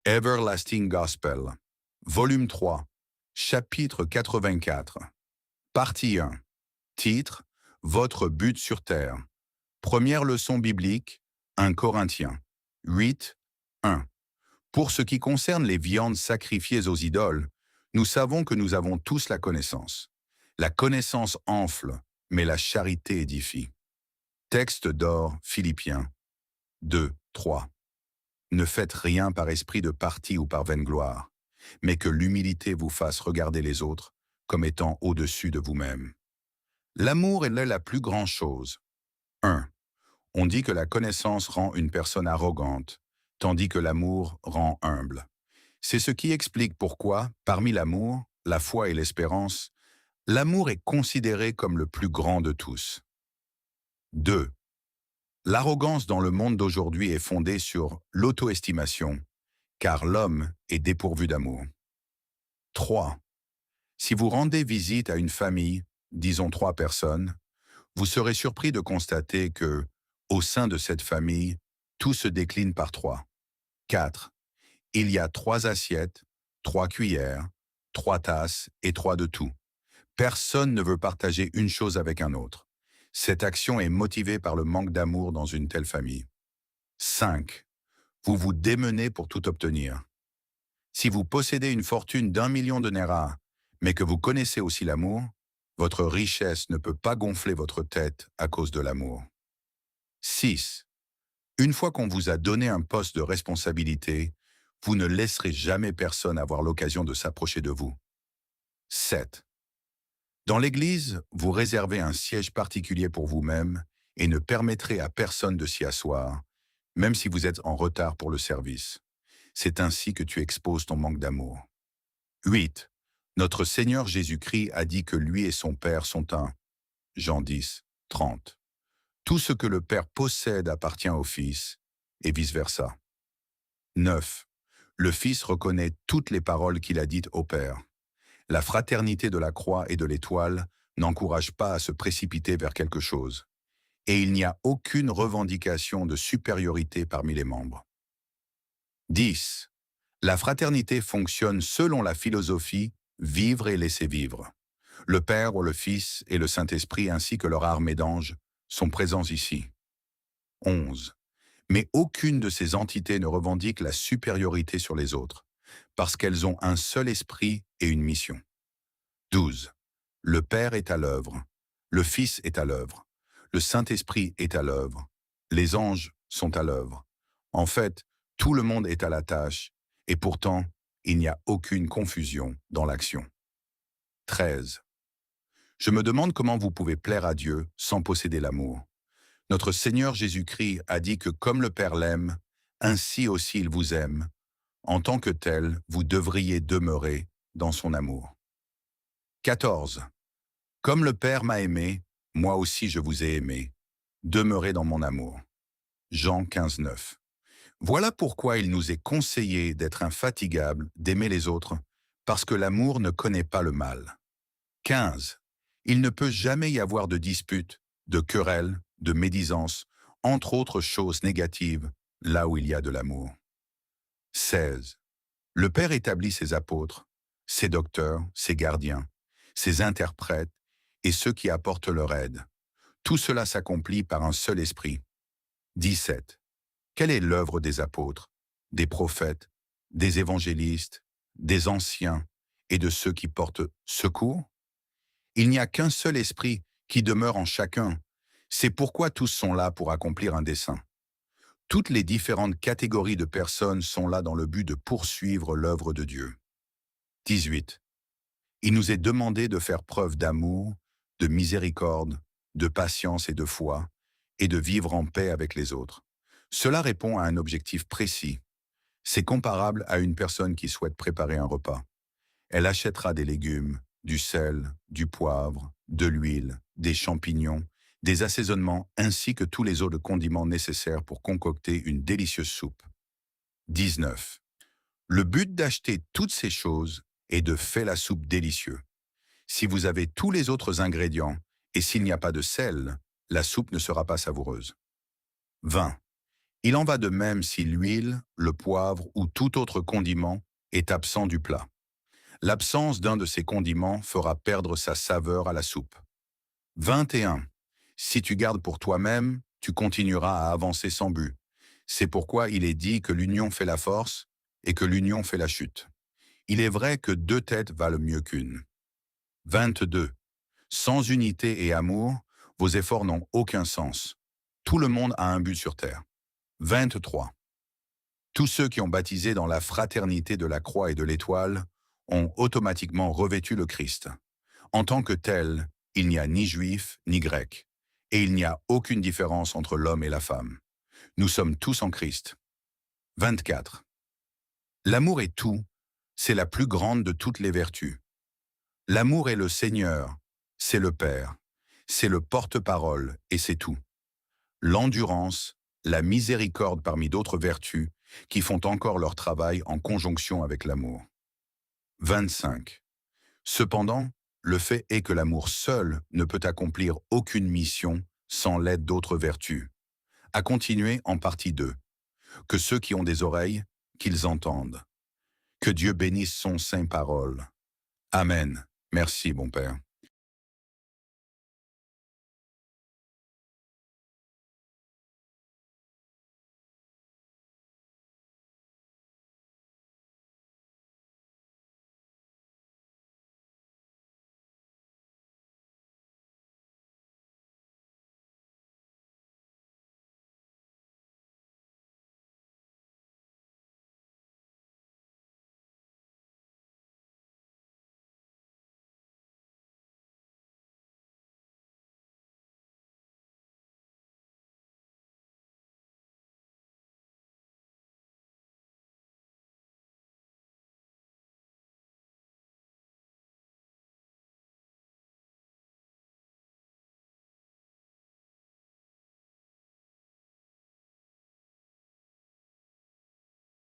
Everlasting Gospel, volume 3, chapitre 84, partie 1, titre Votre but sur terre. Première leçon biblique, 1 Corinthiens 8, 1. Pour ce qui concerne les viandes sacrifiées aux idoles, nous savons que nous avons tous la connaissance. La connaissance enfle, mais la charité édifie. Texte d'or, Philippiens 2, 3. Ne faites rien par esprit de parti ou par vaine gloire, mais que l'humilité vous fasse regarder les autres comme étant au-dessus de vous-même. L'amour est là la plus grande chose. 1. On dit que la connaissance rend une personne arrogante, tandis que l'amour rend humble. C'est ce qui explique pourquoi, parmi l'amour, la foi et l'espérance, l'amour est considéré comme le plus grand de tous. 2. L'arrogance dans le monde d'aujourd'hui est fondée sur l'auto-estimation, car l'homme est dépourvu d'amour. 3. Si vous rendez visite à une famille, disons 3 personnes, vous serez surpris de constater que, au sein de cette famille, tout se décline par 3. 4. Il y a 3 assiettes, 3 cuillères, 3 tasses et 3 de tout. Personne ne veut partager une chose avec un autre. Cette action est motivée par le manque d'amour dans une telle famille. 5. Vous vous démenez pour tout obtenir. Si vous possédez une fortune d'1 million de nerras, mais que vous connaissez aussi l'amour, votre richesse ne peut pas gonfler votre tête à cause de l'amour. 6. Une fois qu'on vous a donné un poste de responsabilité, vous ne laisserez jamais personne avoir l'occasion de s'approcher de vous. 7. Dans l'Église, vous réservez un siège particulier pour vous-même et ne permettrez à personne de s'y asseoir, même si vous êtes en retard pour le service. C'est ainsi que tu exposes ton manque d'amour. 8. Notre Seigneur Jésus-Christ a dit que lui et son Père sont un. Jean 10, 30. Tout ce que le Père possède appartient au Fils, et vice-versa. 9. Le Fils reconnaît toutes les paroles qu'il a dites au Père. La fraternité de la croix et de l'étoile n'encourage pas à se précipiter vers quelque chose, et il n'y a aucune revendication de supériorité parmi les membres. 10. La fraternité fonctionne selon la philosophie « vivre et laisser vivre ». Le Père, le Fils et le Saint-Esprit ainsi que leur armée d'anges sont présents ici. 11. Mais aucune de ces entités ne revendique la supériorité sur les autres, parce qu'elles ont un seul esprit et une mission. 12. Le Père est à l'œuvre, le Fils est à l'œuvre, le Saint-Esprit est à l'œuvre, les anges sont à l'œuvre. En fait, tout le monde est à la tâche, et pourtant, il n'y a aucune confusion dans l'action. 13. Je me demande comment vous pouvez plaire à Dieu sans posséder l'amour. Notre Seigneur Jésus-Christ a dit que comme le Père l'aime, ainsi aussi il vous aime. En tant que tel, vous devriez demeurer dans son amour. 14. Comme le Père m'a aimé, moi aussi je vous ai aimé. Demeurez dans mon amour. Jean 15, 9. Voilà pourquoi il nous est conseillé d'être infatigables, d'aimer les autres, parce que l'amour ne connaît pas le mal. 15. Il ne peut jamais y avoir de dispute, de querelle, de médisance, entre autres choses négatives, là où il y a de l'amour. 16. Le Père établit ses apôtres, ses docteurs, ses gardiens, ses interprètes et ceux qui apportent leur aide. Tout cela s'accomplit par un seul esprit. 17. Quelle est l'œuvre des apôtres, des prophètes, des évangélistes, des anciens et de ceux qui portent secours? Il n'y a qu'un seul esprit qui demeure en chacun. C'est pourquoi tous sont là pour accomplir un dessein. Toutes les différentes catégories de personnes sont là dans le but de poursuivre l'œuvre de Dieu. 18. Il nous est demandé de faire preuve d'amour, de miséricorde, de patience et de foi, et de vivre en paix avec les autres. Cela répond à un objectif précis. C'est comparable à une personne qui souhaite préparer un repas. Elle achètera des légumes, du sel, du poivre, de l'huile, des champignons, des assaisonnements ainsi que tous les autres condiments nécessaires pour concocter une délicieuse soupe. 19. Le but d'acheter toutes ces choses est de faire la soupe délicieuse. Si vous avez tous les autres ingrédients et s'il n'y a pas de sel, la soupe ne sera pas savoureuse. 20. Il en va de même si l'huile, le poivre ou tout autre condiment est absent du plat. L'absence d'un de ces condiments fera perdre sa saveur à la soupe. 21. Si tu gardes pour toi-même, tu continueras à avancer sans but. C'est pourquoi il est dit que l'union fait la force et que l'union fait la chute. Il est vrai que deux têtes valent mieux qu'une. 22. Sans unité et amour, vos efforts n'ont aucun sens. Tout le monde a un but sur terre. 23. Tous ceux qui ont baptisé dans la fraternité de la croix et de l'étoile ont automatiquement revêtu le Christ. En tant que tel, il n'y a ni juif ni grec, et il n'y a aucune différence entre l'homme et la femme. Nous sommes tous en Christ. 24. L'amour est tout, c'est la plus grande de toutes les vertus. L'amour est le Seigneur, c'est le Père, c'est le porte-parole et c'est tout. L'endurance, la miséricorde parmi d'autres vertus qui font encore leur travail en conjonction avec l'amour. 25. Cependant, le fait est que l'amour seul ne peut accomplir aucune mission sans l'aide d'autres vertus. À continuer en partie 2. Que ceux qui ont des oreilles, qu'ils entendent. Que Dieu bénisse son saint parole. Amen. Merci, bon Père.